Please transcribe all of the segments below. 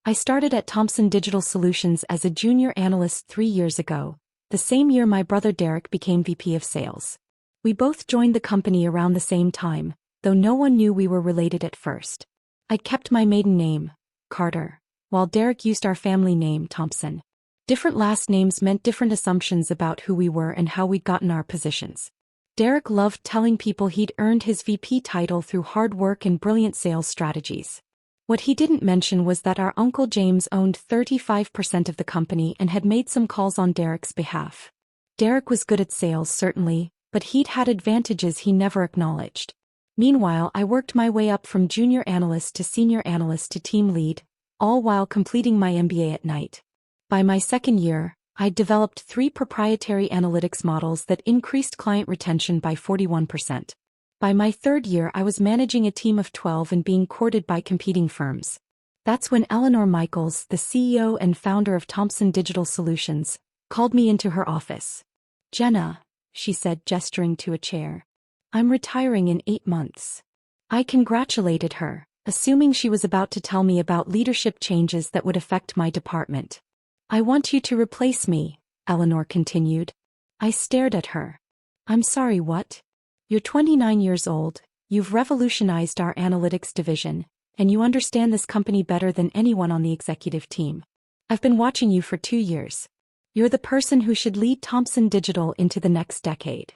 I started at Thompson Digital Solutions as a junior analyst 3 years ago, the same year my brother Derek became VP of Sales. We both joined the company around the same time, though no one knew we were related at first. I kept my maiden name, Carter, while Derek used our family name, Thompson. Different last names meant different assumptions about who we were and how we'd gotten our positions. Derek loved telling people he'd earned his VP title through hard work and brilliant sales strategies. What he didn't mention was that our Uncle James owned 35% of the company and had made some calls on Derek's behalf. Derek was good at sales, certainly, but he'd had advantages he never acknowledged. Meanwhile, I worked my way up from junior analyst to senior analyst to team lead, all while completing my MBA at night. By my second year, I'd developed 3 proprietary analytics models that increased client retention by 41%. By my third year, I was managing a team of 12 and being courted by competing firms. That's when Eleanor Michaels, the CEO and founder of Thompson Digital Solutions, called me into her office. "Jenna," she said, gesturing to a chair. "I'm retiring in 8 months." I congratulated her, assuming she was about to tell me about leadership changes that would affect my department. "I want you to replace me," Eleanor continued. I stared at her. "I'm sorry, what?" "You're 29 years old, you've revolutionized our analytics division, and you understand this company better than anyone on the executive team. I've been watching you for 2 years. You're the person who should lead Thompson Digital into the next decade."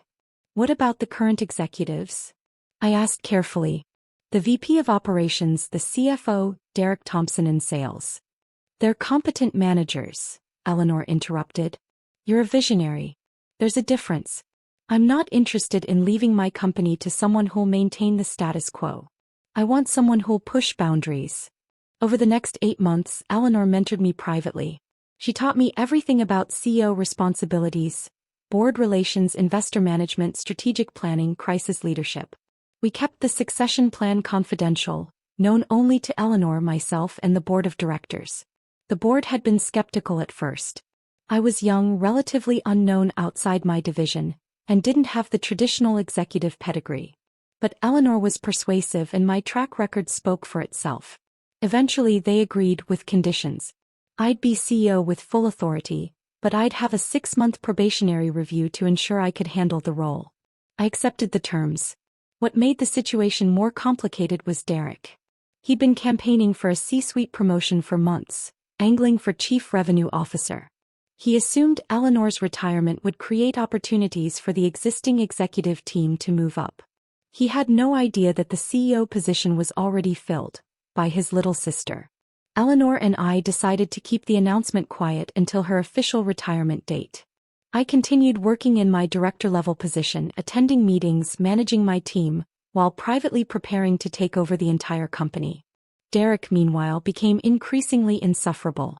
"What about the current executives?" I asked carefully. "The VP of Operations, the CFO, Derek Thompson, and Sales." "They're competent managers," Eleanor interrupted. "You're a visionary. There's a difference. I'm not interested in leaving my company to someone who'll maintain the status quo. I want someone who'll push boundaries." Over the next 8 months, Eleanor mentored me privately. She taught me everything about CEO responsibilities, board relations, investor management, strategic planning, crisis leadership. We kept the succession plan confidential, known only to Eleanor, myself, and the board of directors. The board had been skeptical at first. I was young, relatively unknown outside my division, and didn't have the traditional executive pedigree. But Eleanor was persuasive and my track record spoke for itself. Eventually they agreed with conditions. I'd be CEO with full authority, but I'd have a 6-month probationary review to ensure I could handle the role. I accepted the terms. What made the situation more complicated was Derek. He'd been campaigning for a C-suite promotion for months, angling for Chief Revenue Officer. He assumed Eleanor's retirement would create opportunities for the existing executive team to move up. He had no idea that the CEO position was already filled by his little sister. Eleanor and I decided to keep the announcement quiet until her official retirement date. I continued working in my director-level position, attending meetings, managing my team, while privately preparing to take over the entire company. Derek, meanwhile, became increasingly insufferable.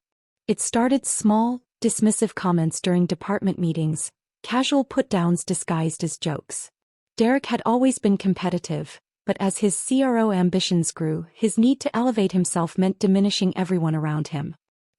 It started small, dismissive comments during department meetings, casual put-downs disguised as jokes. Derek had always been competitive, but as his CRO ambitions grew, his need to elevate himself meant diminishing everyone around him.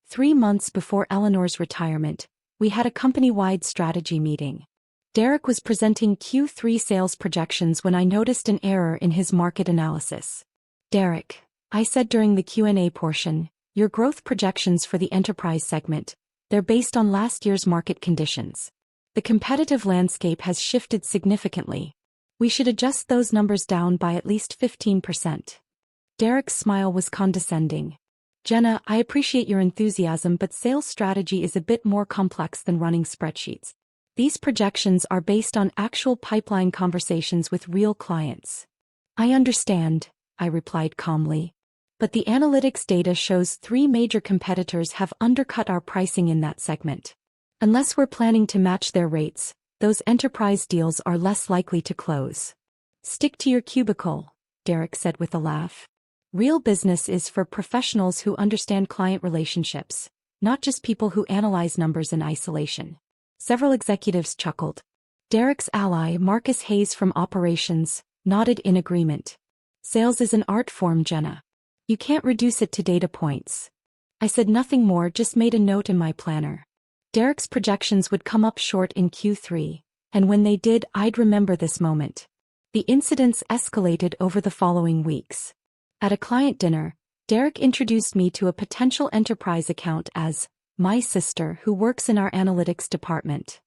3 months before Eleanor's retirement, we had a company-wide strategy meeting. Derek was presenting Q3 sales projections when I noticed an error in his market analysis. "Derek," I said during the Q&A portion, "your growth projections for the enterprise segment, they're based on last year's market conditions. The competitive landscape has shifted significantly. We should adjust those numbers down by at least 15%. Derek's smile was condescending. "Jenna, I appreciate your enthusiasm, but sales strategy is a bit more complex than running spreadsheets. These projections are based on actual pipeline conversations with real clients." "I understand," I replied calmly. "But the analytics data shows 3 major competitors have undercut our pricing in that segment. Unless we're planning to match their rates, those enterprise deals are less likely to close." "Stick to your cubicle," Derek said with a laugh. "Real business is for professionals who understand client relationships, not just people who analyze numbers in isolation." Several executives chuckled. Derek's ally, Marcus Hayes from Operations, nodded in agreement. "Sales is an art form, Jenna. You can't reduce it to data points." I said nothing more, just made a note in my planner. Derek's projections would come up short in Q3, and when they did, I'd remember this moment. The incidents escalated over the following weeks. At a client dinner, Derek introduced me to a potential enterprise account as my sister who works in our analytics department.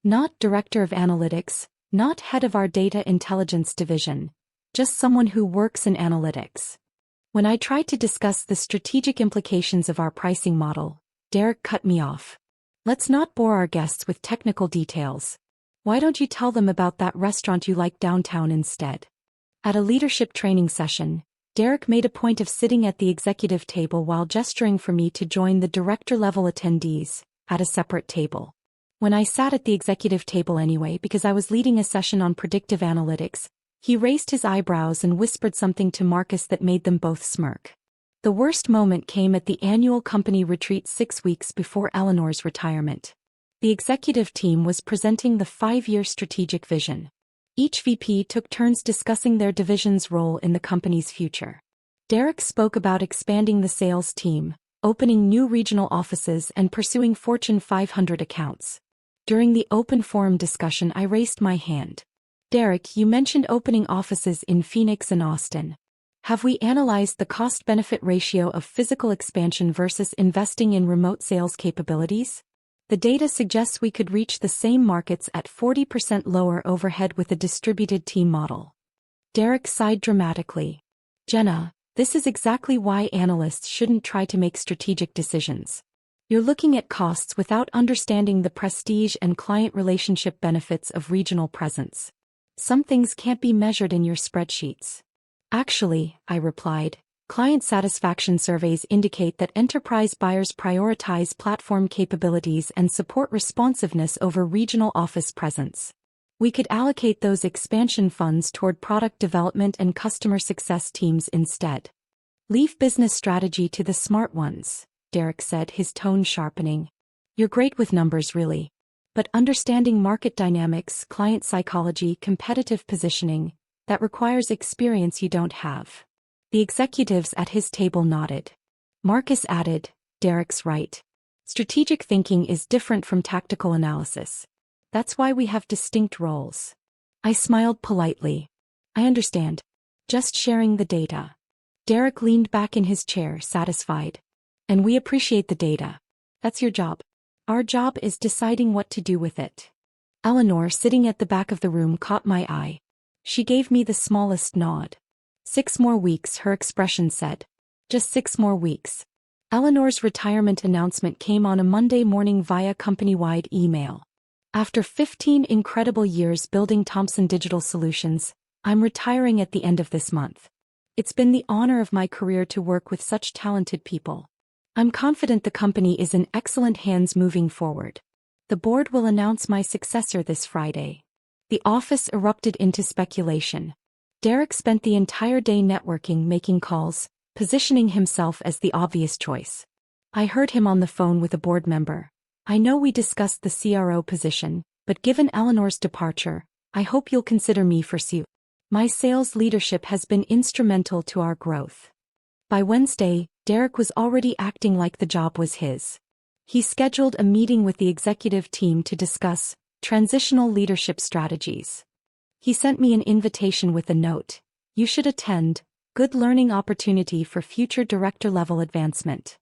Not director of analytics, not head of our data intelligence division, just someone who works in analytics. When I tried to discuss the strategic implications of our pricing model, Derek cut me off. Let's not bore our guests with technical details. Why don't you tell them about that restaurant you like downtown instead? At a leadership training session, Derek made a point of sitting at the executive table while gesturing for me to join the director-level attendees at a separate table. When I sat at the executive table anyway because I was leading a session on predictive analytics, he raised his eyebrows and whispered something to Marcus that made them both smirk. The worst moment came at the annual company retreat 6 weeks before Eleanor's retirement. The executive team was presenting the 5-year strategic vision. Each VP took turns discussing their division's role in the company's future. Derek spoke about expanding the sales team, opening new regional offices and pursuing Fortune 500 accounts. During the open forum discussion, I raised my hand. Derek, you mentioned opening offices in Phoenix and Austin. Have we analyzed the cost-benefit ratio of physical expansion versus investing in remote sales capabilities? The data suggests we could reach the same markets at 40% lower overhead with a distributed team model. Derek sighed dramatically. Jenna, this is exactly why analysts shouldn't try to make strategic decisions. You're looking at costs without understanding the prestige and client relationship benefits of regional presence. Some things can't be measured in your spreadsheets. Actually, I replied, client satisfaction surveys indicate that enterprise buyers prioritize platform capabilities and support responsiveness over regional office presence. We could allocate those expansion funds toward product development and customer success teams instead. Leave business strategy to the smart ones, Derek said, his tone sharpening. You're great with numbers, really. But understanding market dynamics, client psychology, competitive positioning, that requires experience you don't have. The executives at his table nodded. Marcus added, Derek's right. Strategic thinking is different from tactical analysis. That's why we have distinct roles. I smiled politely. I understand. Just sharing the data. Derek leaned back in his chair, satisfied. And we appreciate the data. That's your job. Our job is deciding what to do with it. Eleanor, sitting at the back of the room, caught my eye. She gave me the smallest nod. 6 more weeks, her expression said. Just 6 more weeks. Eleanor's retirement announcement came on a Monday morning via company-wide email. After 15 incredible years building Thompson Digital Solutions, I'm retiring at the end of this month. It's been the honor of my career to work with such talented people. I'm confident the company is in excellent hands moving forward. The board will announce my successor this Friday. The office erupted into speculation. Derek spent the entire day networking, making calls, positioning himself as the obvious choice. I heard him on the phone with a board member. I know we discussed the CRO position, but given Eleanor's departure, I hope you'll consider me for COO. My sales leadership has been instrumental to our growth. By Wednesday, Derek was already acting like the job was his. He scheduled a meeting with the executive team to discuss transitional leadership strategies. He sent me an invitation with a note. You should attend, good learning opportunity for future director-level advancement.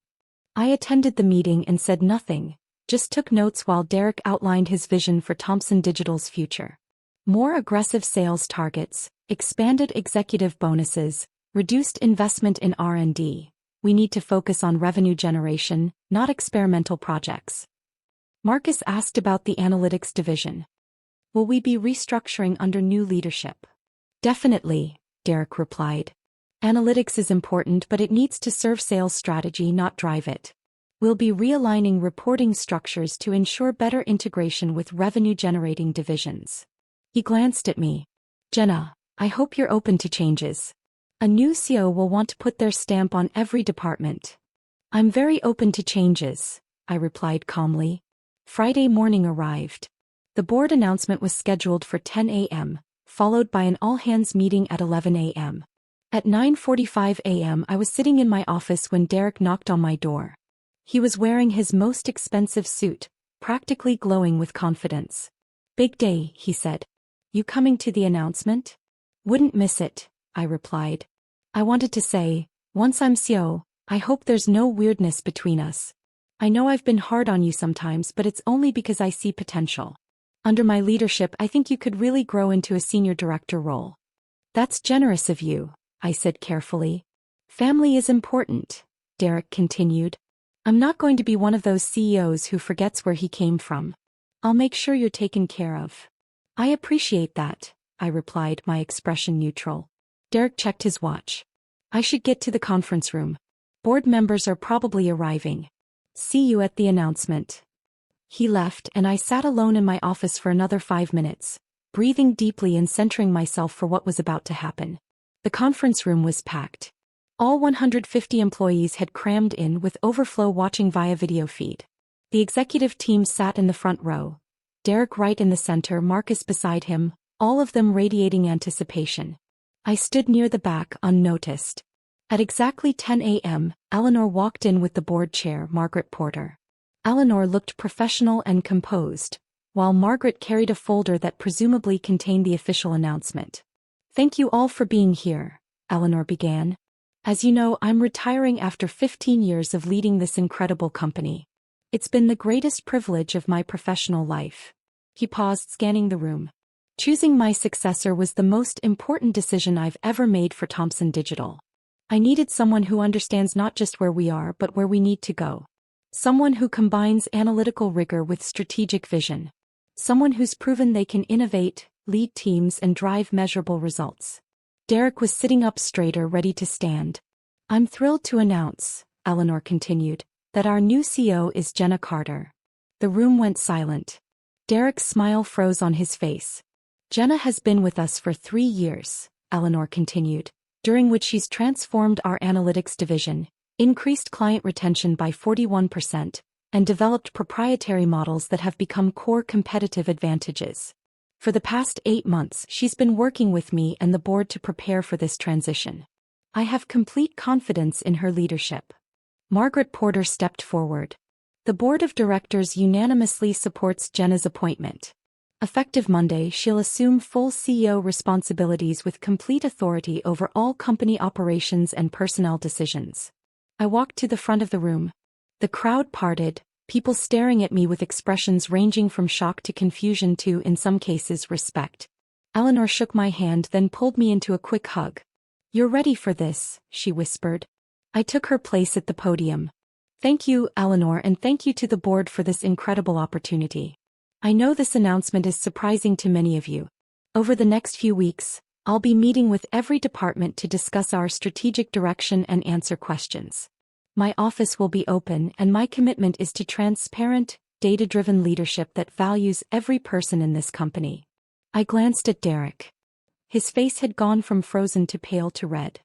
I attended the meeting and said nothing, just took notes while Derek outlined his vision for Thompson Digital's future. More aggressive sales targets, expanded executive bonuses, reduced investment in R&D. We need to focus on revenue generation, not experimental projects. Marcus asked about the analytics division. Will we be restructuring under new leadership? Definitely, Derek replied. Analytics is important, but it needs to serve sales strategy, not drive it. We'll be realigning reporting structures to ensure better integration with revenue-generating divisions. He glanced at me. Jenna, I hope you're open to changes. A new CEO will want to put their stamp on every department. I'm very open to changes, I replied calmly. Friday morning arrived. The board announcement was scheduled for 10 a.m., followed by an all-hands meeting at 11 a.m. At 9:45 a.m. I was sitting in my office when Derek knocked on my door. He was wearing his most expensive suit, practically glowing with confidence. Big day, he said. You coming to the announcement? Wouldn't miss it, I replied. I wanted to say, Once I'm CEO, I hope there's no weirdness between us. I know I've been hard on you sometimes, but it's only because I see potential. Under my leadership, I think you could really grow into a senior director role. That's generous of you, I said carefully. Family is important, Derek continued. I'm not going to be one of those CEOs who forgets where he came from. I'll make sure you're taken care of. I appreciate that, I replied, my expression neutral. Derek checked his watch. I should get to the conference room. Board members are probably arriving. See you at the announcement. He left and I sat alone in my office for another 5 minutes, breathing deeply and centering myself for what was about to happen. The conference room was packed. All 150 employees had crammed in with overflow watching via video feed. The executive team sat in the front row. Derek right in the center, Marcus beside him, all of them radiating anticipation. I stood near the back unnoticed. At exactly 10 a.m., Eleanor walked in with the board chair, Margaret Porter. Eleanor looked professional and composed, while Margaret carried a folder that presumably contained the official announcement. Thank you all for being here, Eleanor began. As you know, I'm retiring after 15 years of leading this incredible company. It's been the greatest privilege of my professional life. He paused, scanning the room. Choosing my successor was the most important decision I've ever made for Thompson Digital. I needed someone who understands not just where we are but where we need to go. Someone who combines analytical rigor with strategic vision. Someone who's proven they can innovate, lead teams and drive measurable results. Derek was sitting up straighter, ready to stand. I'm thrilled to announce, Eleanor continued, that our new CEO is Jenna Carter. The room went silent. Derek's smile froze on his face. Jenna has been with us for 3 years, Eleanor continued, during which she's transformed our analytics division, increased client retention by 41%, and developed proprietary models that have become core competitive advantages. For the past 8 months, she's been working with me and the board to prepare for this transition. I have complete confidence in her leadership. Margaret Porter stepped forward. The board of directors unanimously supports Jenna's appointment. Effective Monday, she'll assume full CEO responsibilities with complete authority over all company operations and personnel decisions. I walked to the front of the room. The crowd parted, people staring at me with expressions ranging from shock to confusion to, in some cases, respect. Eleanor shook my hand, then pulled me into a quick hug. You're ready for this, she whispered. I took her place at the podium. Thank you, Eleanor, and thank you to the board for this incredible opportunity. I know this announcement is surprising to many of you. Over the next few weeks, I'll be meeting with every department to discuss our strategic direction and answer questions. My office will be open, and my commitment is to transparent, data-driven leadership that values every person in this company. I glanced at Derek. His face had gone from frozen to pale to red.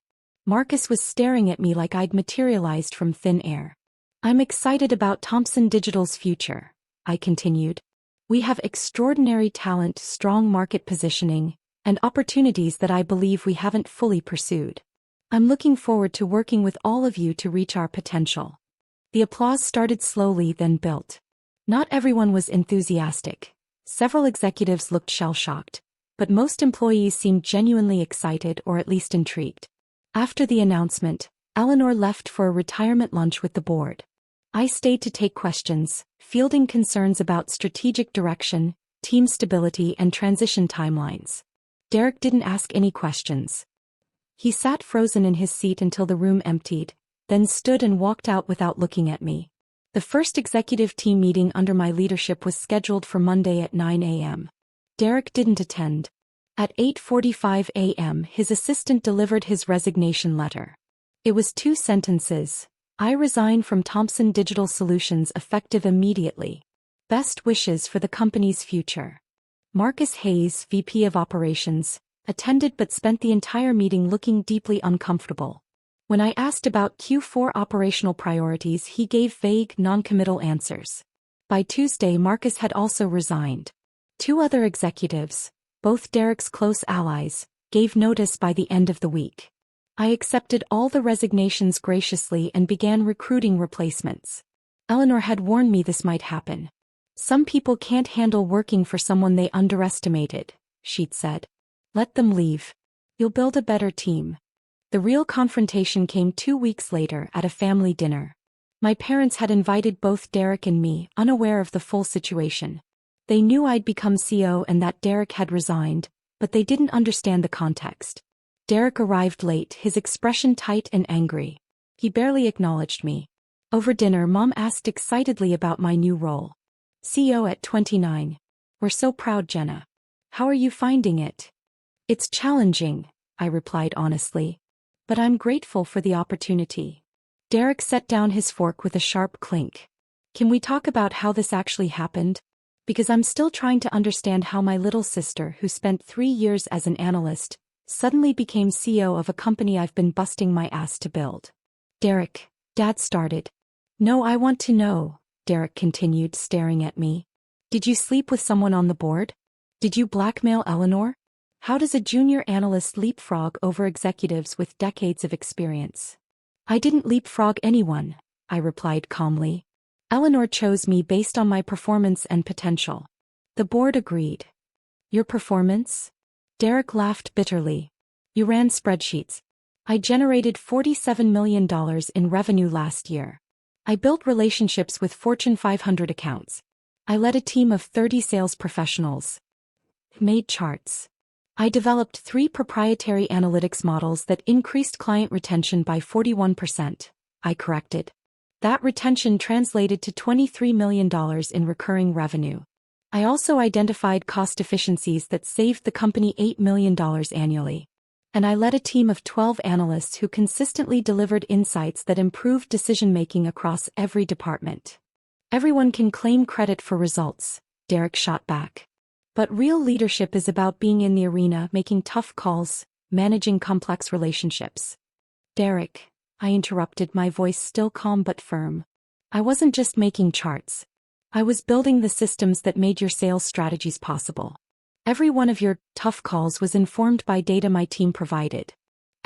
Marcus was staring at me like I'd materialized from thin air. I'm excited about Thompson Digital's future, I continued. We have extraordinary talent, strong market positioning, and opportunities that I believe we haven't fully pursued. I'm looking forward to working with all of you to reach our potential. The applause started slowly, then built. Not everyone was enthusiastic. Several executives looked shell-shocked, but most employees seemed genuinely excited or at least intrigued. After the announcement, Eleanor left for a retirement lunch with the board. I stayed to take questions, fielding concerns about strategic direction, team stability, and transition timelines. Derek didn't ask any questions. He sat frozen in his seat until the room emptied, then stood and walked out without looking at me. The first executive team meeting under my leadership was scheduled for Monday at 9 a.m. Derek didn't attend. At 8:45 a.m., his assistant delivered his resignation letter. It was 2 sentences. I resign from Thompson Digital Solutions effective immediately. Best wishes for the company's future. Marcus Hayes, VP of Operations, attended but spent the entire meeting looking deeply uncomfortable. When I asked about Q4 operational priorities, he gave vague, non-committal answers. By Tuesday, Marcus had also resigned. 2 other executives, both Derek's close allies, gave notice by the end of the week. I accepted all the resignations graciously and began recruiting replacements. Eleanor had warned me this might happen. Some people can't handle working for someone they underestimated, she'd said. Let them leave. You'll build a better team. The real confrontation came 2 weeks later at a family dinner. My parents had invited both Derek and me, unaware of the full situation. They knew I'd become CEO and that Derek had resigned, but they didn't understand the context. Derek arrived late, his expression tight and angry. He barely acknowledged me. Over dinner, Mom asked excitedly about my new role. CEO at 29. We're so proud, Jenna. How are you finding it? It's challenging, I replied honestly. But I'm grateful for the opportunity. Derek set down his fork with a sharp clink. Can we talk about how this actually happened? Because I'm still trying to understand how my little sister, who spent 3 years as an analyst, suddenly became CEO of a company I've been busting my ass to build. Derek, Dad started. No, I want to know, Derek continued, staring at me. Did you sleep with someone on the board? Did you blackmail Eleanor? How does a junior analyst leapfrog over executives with decades of experience? I didn't leapfrog anyone, I replied calmly. Eleanor chose me based on my performance and potential. The board agreed. Your performance? Derek laughed bitterly. You ran spreadsheets. I generated $47 million in revenue last year. I built relationships with Fortune 500 accounts. I led a team of 30 sales professionals. Made charts. I developed 3 proprietary analytics models that increased client retention by 41%, I corrected. That retention translated to $23 million in recurring revenue. I also identified cost efficiencies that saved the company $8 million annually. And I led a team of 12 analysts who consistently delivered insights that improved decision-making across every department. Everyone can claim credit for results, Derek shot back. But real leadership is about being in the arena, making tough calls, managing complex relationships. Derek, I interrupted, my voice still calm but firm. I wasn't just making charts. I was building the systems that made your sales strategies possible. Every one of your tough calls was informed by data my team provided.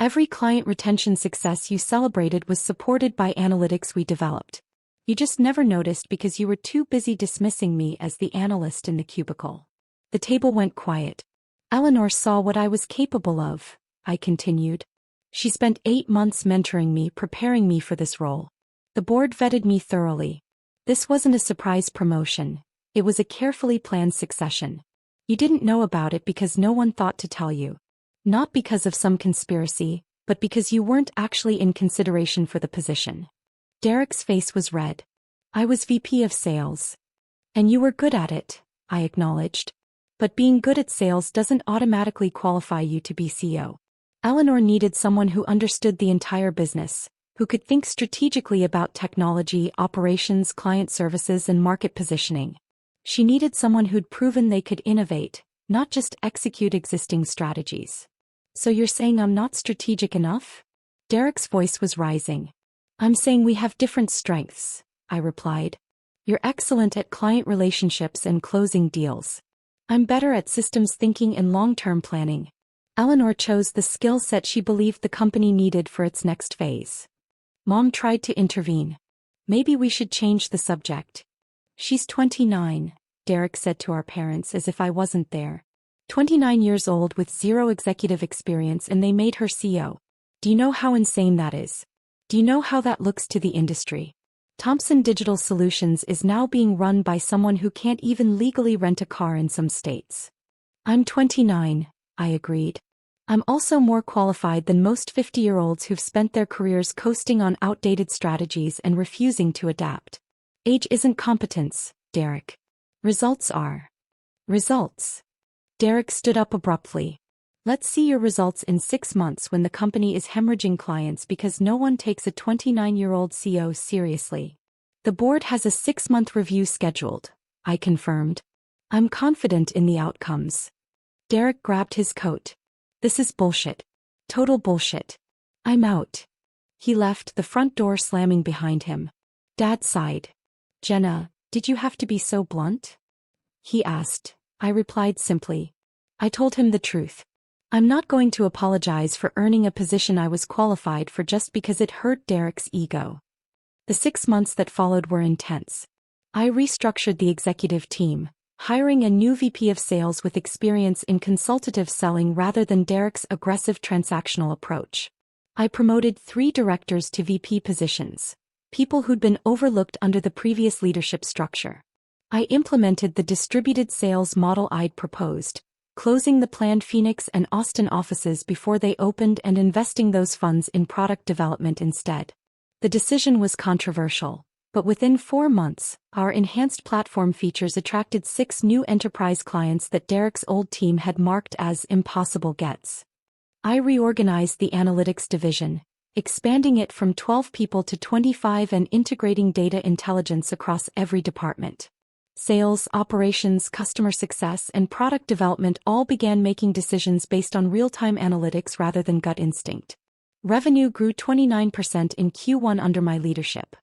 Every client retention success you celebrated was supported by analytics we developed. You just never noticed because you were too busy dismissing me as the analyst in the cubicle. The table went quiet. Eleanor saw what I was capable of, I continued. She spent 8 months mentoring me, preparing me for this role. The board vetted me thoroughly. This wasn't a surprise promotion. It was a carefully planned succession. You didn't know about it because no one thought to tell you. Not because of some conspiracy, but because you weren't actually in consideration for the position. Derek's face was red. I was VP of sales. And you were good at it, I acknowledged. But being good at sales doesn't automatically qualify you to be CEO. Eleanor needed someone who understood the entire business, who could think strategically about technology, operations, client services, and market positioning. She needed someone who'd proven they could innovate, not just execute existing strategies. So you're saying I'm not strategic enough? Derek's voice was rising. I'm saying we have different strengths, I replied. You're excellent at client relationships and closing deals. I'm better at systems thinking and long-term planning. Eleanor chose the skill set she believed the company needed for its next phase. Mom tried to intervene. Maybe we should change the subject. She's 29, Derek said to our parents as if I wasn't there. 29 years old with 0 executive experience, and they made her CEO. Do you know how insane that is? Do you know how that looks to the industry? Thompson Digital Solutions is now being run by someone who can't even legally rent a car in some states. I'm 29, I agreed. I'm also more qualified than most 50-year-olds who've spent their careers coasting on outdated strategies and refusing to adapt. Age isn't competence, Derek. Results are. Results. Derek stood up abruptly. Let's see your results in 6 months when the company is hemorrhaging clients because no one takes a 29-year-old CEO seriously. The board has a 6-month review scheduled, I confirmed. I'm confident in the outcomes. Derek grabbed his coat. This is bullshit. Total bullshit. I'm out. He left, the front door slamming behind him. Dad sighed. Jenna, did you have to be so blunt? He asked. I replied simply. I told him the truth. I'm not going to apologize for earning a position I was qualified for just because it hurt Derek's ego. The 6 months that followed were intense. I restructured the executive team, hiring a new VP of sales with experience in consultative selling rather than Derek's aggressive transactional approach. I promoted 3 directors to VP positions, people who'd been overlooked under the previous leadership structure. I implemented the distributed sales model I'd proposed, closing the planned Phoenix and Austin offices before they opened and investing those funds in product development instead. The decision was controversial, but within 4 months, our enhanced platform features attracted 6 new enterprise clients that Derek's old team had marked as impossible gets. I reorganized the analytics division, expanding it from 12 people to 25 and integrating data intelligence across every department. Sales, operations, customer success, and product development all began making decisions based on real-time analytics rather than gut instinct. Revenue grew 29% in Q1 under my leadership.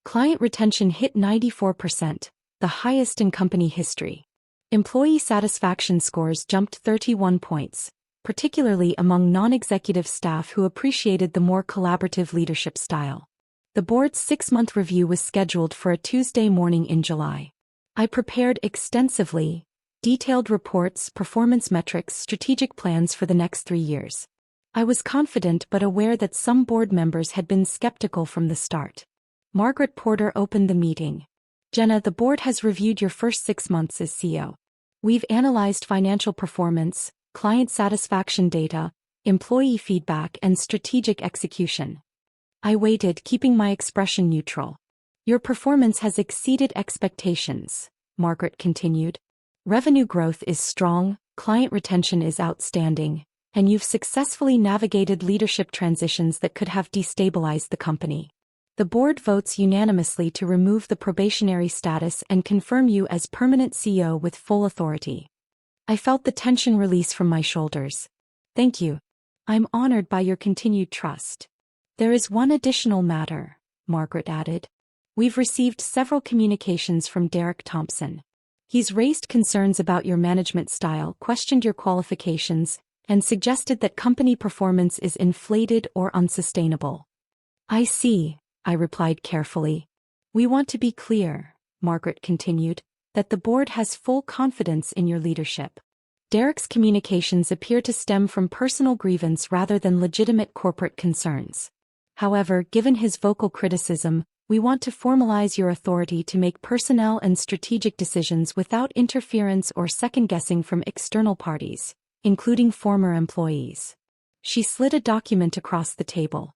Client retention hit 94%, the highest in company history. Employee satisfaction scores jumped 31 points, particularly among non-executive staff who appreciated the more collaborative leadership style. The board's 6-month review was scheduled for a Tuesday morning in July. I prepared extensively, detailed reports, performance metrics, strategic plans for the next 3 years. I was confident but aware that some board members had been skeptical from the start. Margaret Porter opened the meeting. Jenna, the board has reviewed your first 6 months as CEO. We've analyzed financial performance, client satisfaction data, employee feedback, and strategic execution. I waited, keeping my expression neutral. Your performance has exceeded expectations, Margaret continued. Revenue growth is strong, client retention is outstanding, and you've successfully navigated leadership transitions that could have destabilized the company. The board votes unanimously to remove the probationary status and confirm you as permanent CEO with full authority. I felt the tension release from my shoulders. Thank you. I'm honored by your continued trust. There is one additional matter, Margaret added. We've received several communications from Derek Thompson. He's raised concerns about your management style, questioned your qualifications, and suggested that company performance is inflated or unsustainable. I see, I replied carefully. We want to be clear, Margaret continued, that the board has full confidence in your leadership. Derek's communications appear to stem from personal grievance rather than legitimate corporate concerns. However, given his vocal criticism, we want to formalize your authority to make personnel and strategic decisions without interference or second-guessing from external parties, including former employees. She slid a document across the table.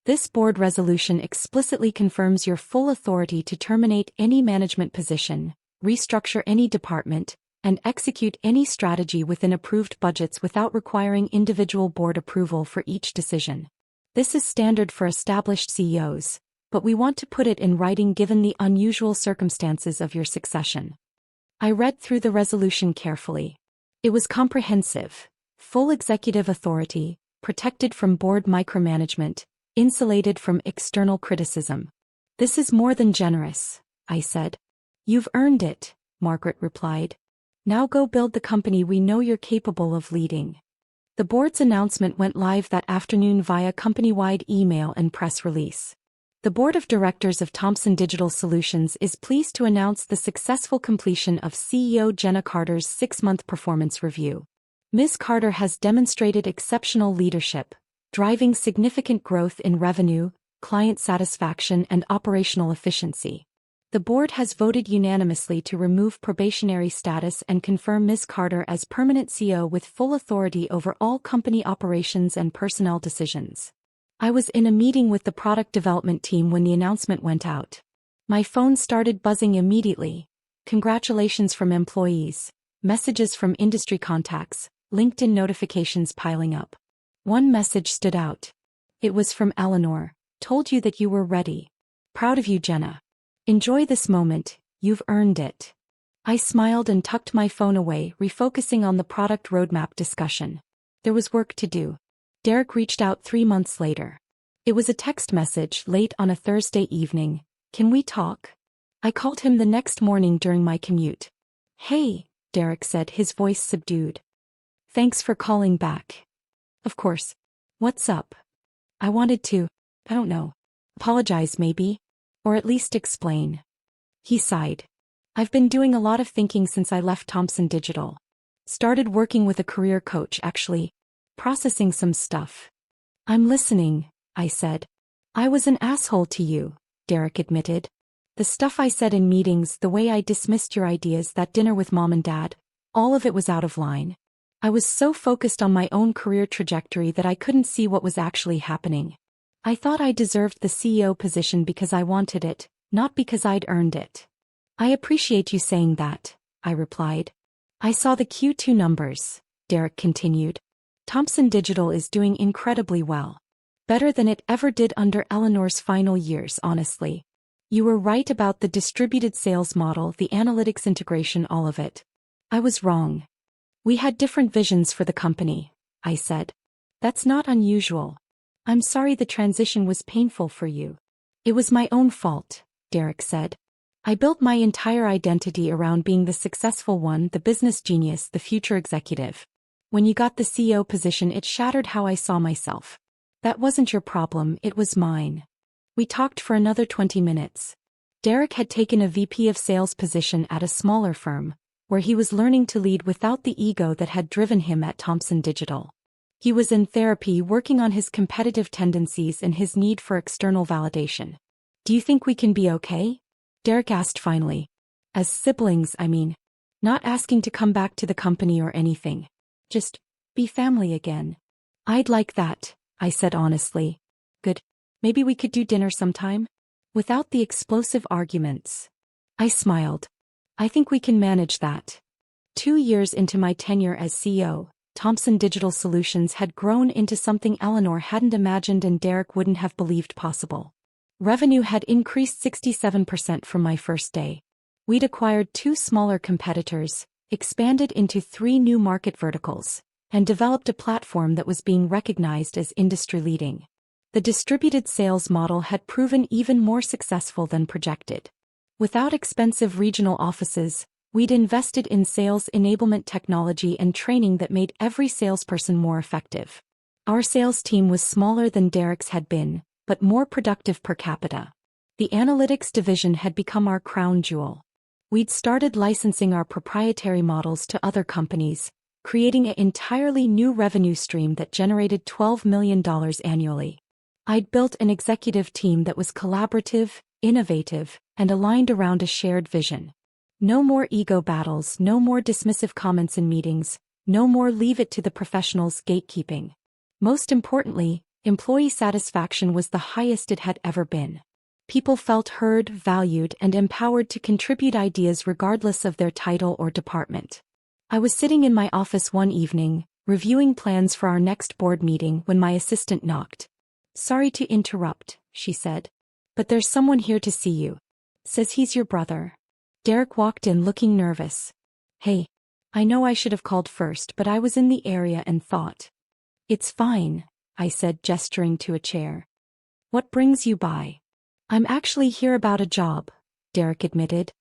This board resolution explicitly confirms your full authority to terminate any management position, restructure any department, and execute any strategy within approved budgets without requiring individual board approval for each decision. This is standard for established CEOs, but we want to put it in writing given the unusual circumstances of your succession. I read through the resolution carefully. It was comprehensive, full executive authority, protected from board micromanagement, insulated from external criticism. This is more than generous, I said. You've earned it, Margaret replied. Now go build the company we know you're capable of leading. The board's announcement went live that afternoon via company-wide email and press release. The board of directors of Thompson Digital Solutions is pleased to announce the successful completion of CEO Jenna Carter's 6-month performance review. Ms. Carter has demonstrated exceptional leadership, driving significant growth in revenue, client satisfaction, and operational efficiency. The board has voted unanimously to remove probationary status and confirm Ms. Carter as permanent CEO with full authority over all company operations and personnel decisions. I was in a meeting with the product development team when the announcement went out. My phone started buzzing immediately. Congratulations from employees, messages from industry contacts, LinkedIn notifications piling up. One message stood out. It was from Eleanor. Told you that you were ready. Proud of you, Jenna. Enjoy this moment, you've earned it. I smiled and tucked my phone away, refocusing on the product roadmap discussion. There was work to do. Derek reached out 3 months later. It was a text message late on a Thursday evening. Can we talk? I called him the next morning during my commute. Hey, Derek said, his voice subdued. Thanks for calling back. Of course. What's up? I wanted to, apologize maybe, or at least explain. He sighed. I've been doing a lot of thinking since I left Thompson Digital. Started working with a career coach actually. Processing some stuff. I'm listening, I said. I was an asshole to you, Derek admitted. The stuff I said in meetings, the way I dismissed your ideas, that dinner with Mom and Dad, all of it was out of line. I was so focused on my own career trajectory that I couldn't see what was actually happening. I thought I deserved the CEO position because I wanted it, not because I'd earned it. I appreciate you saying that, I replied. I saw the Q2 numbers, Derek continued. Thompson Digital is doing incredibly well. Better than it ever did under Eleanor's final years, honestly. You were right about the distributed sales model, the analytics integration, all of it. I was wrong. We had different visions for the company, I said. That's not unusual. I'm sorry the transition was painful for you. It was my own fault, Derek said. I built my entire identity around being the successful one, the business genius, the future executive. When you got the CEO position, it shattered how I saw myself. That wasn't your problem, it was mine. We talked for another 20 minutes. Derek had taken a VP of sales position at a smaller firm, where he was learning to lead without the ego that had driven him at Thompson Digital. He was in therapy, working on his competitive tendencies and his need for external validation. Do you think we can be okay? Derek asked finally. As siblings, I mean. Not asking to come back to the company or anything. Just be family again. I'd like that, I said honestly. Good. Maybe we could do dinner sometime? Without the explosive arguments. I smiled. I think we can manage that. 2 years into my tenure as CEO, Thompson Digital Solutions had grown into something Eleanor hadn't imagined and Derek wouldn't have believed possible. Revenue had increased 67% from my first day. We'd acquired 2 smaller competitors, expanded into 3 new market verticals, and developed a platform that was being recognized as industry-leading. The distributed sales model had proven even more successful than projected. Without expensive regional offices, we'd invested in sales enablement technology and training that made every salesperson more effective. Our sales team was smaller than Derek's had been, but more productive per capita. The analytics division had become our crown jewel. We'd started licensing our proprietary models to other companies, creating an entirely new revenue stream that generated $12 million annually. I'd built an executive team that was collaborative, innovative, and aligned around a shared vision. No more ego battles, no more dismissive comments in meetings, no more leave it to the professionals gatekeeping. Most importantly, employee satisfaction was the highest it had ever been. People felt heard, valued, and empowered to contribute ideas regardless of their title or department. I was sitting in my office one evening, reviewing plans for our next board meeting when my assistant knocked. Sorry to interrupt, she said. But there's someone here to see you. Says he's your brother. Derek walked in looking nervous. Hey, I know I should have called first, but I was in the area and thought. It's fine, I said, gesturing to a chair. What brings you by? I'm actually here about a job, Derek admitted.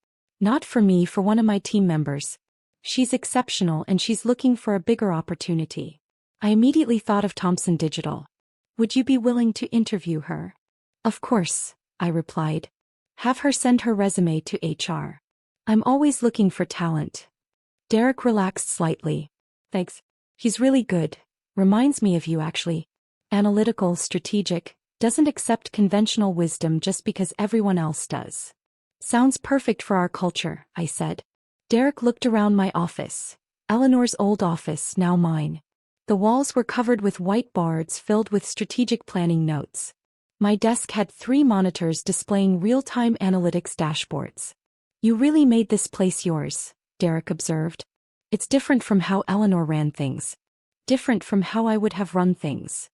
Not for me, for one of my team members. She's exceptional and she's looking for a bigger opportunity. I immediately thought of Thompson Digital. Would you be willing to interview her? Of course, I replied. Have her send her resume to HR. I'm always looking for talent. Derek relaxed slightly. Thanks. He's really good. Reminds me of you actually. Analytical, strategic, doesn't accept conventional wisdom just because everyone else does. Sounds perfect for our culture, I said. Derek looked around my office. Eleanor's old office, now mine. The walls were covered with white boards filled with strategic planning notes. My desk had 3 monitors displaying real-time analytics dashboards. You really made this place yours, Derek observed. It's different from how Eleanor ran things. Different from how I would have run things.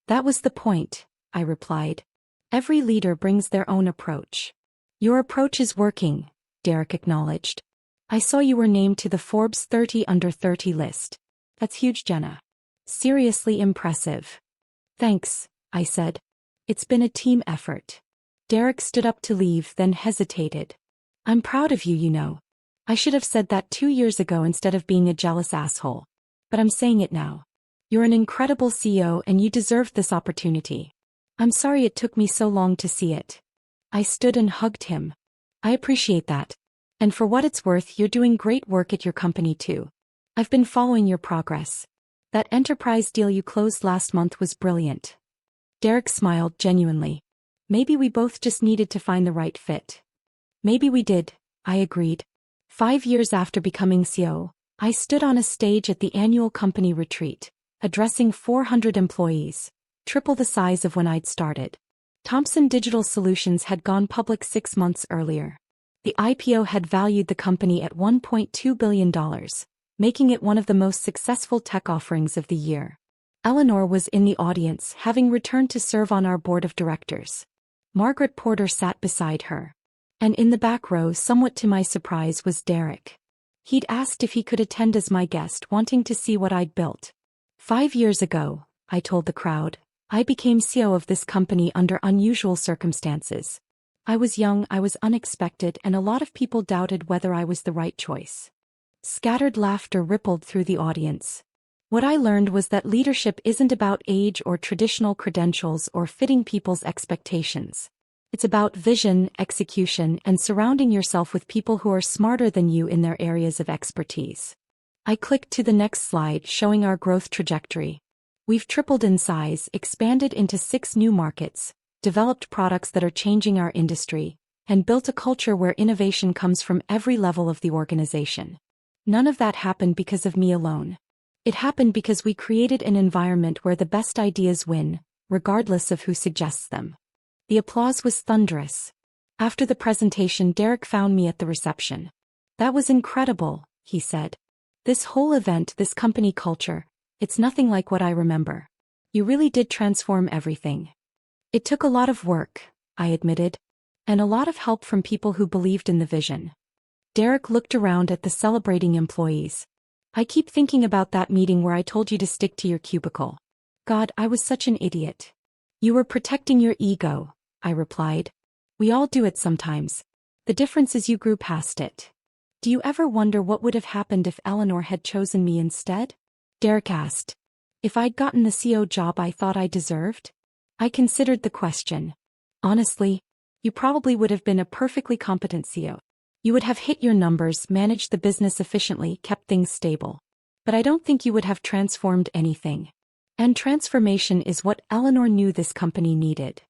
That was the point, I replied. Every leader brings their own approach. Your approach is working, Derek acknowledged. I saw you were named to the Forbes 30 Under 30 list. That's huge, Jenna. Seriously impressive. Thanks, I said. It's been a team effort. Derek stood up to leave, then hesitated. I'm proud of you, you know. I should have said that 2 years ago instead of being a jealous asshole. But I'm saying it now. You're an incredible CEO and you deserved this opportunity. I'm sorry it took me so long to see it. I stood and hugged him. I appreciate that. And for what it's worth, you're doing great work at your company too. I've been following your progress. That enterprise deal you closed last month was brilliant. Derek smiled genuinely. Maybe we both just needed to find the right fit. Maybe we did, I agreed. 5 years after becoming CEO, I stood on a stage at the annual company retreat, addressing 400 employees, triple the size of when I'd started. Thompson Digital Solutions had gone public 6 months earlier. The IPO had valued the company at $1.2 billion, making it one of the most successful tech offerings of the year. Eleanor was in the audience, having returned to serve on our board of directors. Margaret Porter sat beside her. And in the back row, somewhat to my surprise, was Derek. He'd asked if he could attend as my guest, wanting to see what I'd built. 5 years ago, I told the crowd, I became CEO of this company under unusual circumstances. I was young, I was unexpected, and a lot of people doubted whether I was the right choice. Scattered laughter rippled through the audience. What I learned was that leadership isn't about age or traditional credentials or fitting people's expectations. It's about vision, execution, and surrounding yourself with people who are smarter than you in their areas of expertise. I clicked to the next slide, showing our growth trajectory. We've tripled in size, expanded into 6 new markets, developed products that are changing our industry, and built a culture where innovation comes from every level of the organization. None of that happened because of me alone. It happened because we created an environment where the best ideas win, regardless of who suggests them. The applause was thunderous. After the presentation, Derek found me at the reception. That was incredible, he said. This whole event, this company culture, it's nothing like what I remember. You really did transform everything. It took a lot of work, I admitted, and a lot of help from people who believed in the vision. Derek looked around at the celebrating employees. I keep thinking about that meeting where I told you to stick to your cubicle. God, I was such an idiot. You were protecting your ego, I replied. We all do it sometimes. The difference is you grew past it. Do you ever wonder what would have happened if Eleanor had chosen me instead? Derek asked. If I'd gotten the CEO job I thought I deserved? I considered the question. Honestly, you probably would have been a perfectly competent CEO. You would have hit your numbers, managed the business efficiently, kept things stable. But I don't think you would have transformed anything. And transformation is what Eleanor knew this company needed.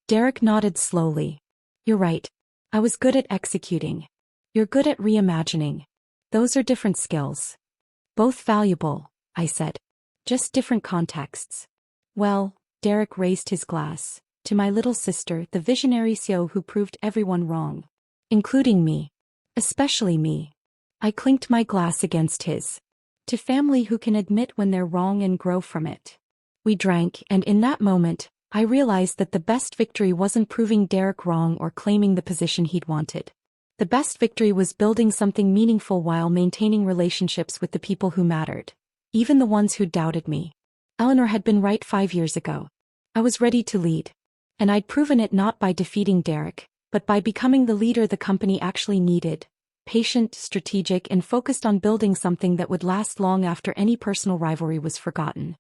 Derek nodded slowly. You're right. I was good at executing. You're good at reimagining. Those are different skills. Both valuable, I said. Just different contexts. Well, Derek raised his glass. To my little sister, the visionary CEO who proved everyone wrong. Including me. Especially me. I clinked my glass against his. To family who can admit when they're wrong and grow from it. We drank, and in that moment, I realized that the best victory wasn't proving Derek wrong or claiming the position he'd wanted. The best victory was building something meaningful while maintaining relationships with the people who mattered. Even the ones who doubted me. Eleanor had been right 5 years ago. I was ready to lead. And I'd proven it not by defeating Derek, but by becoming the leader the company actually needed. Patient, strategic, and focused on building something that would last long after any personal rivalry was forgotten.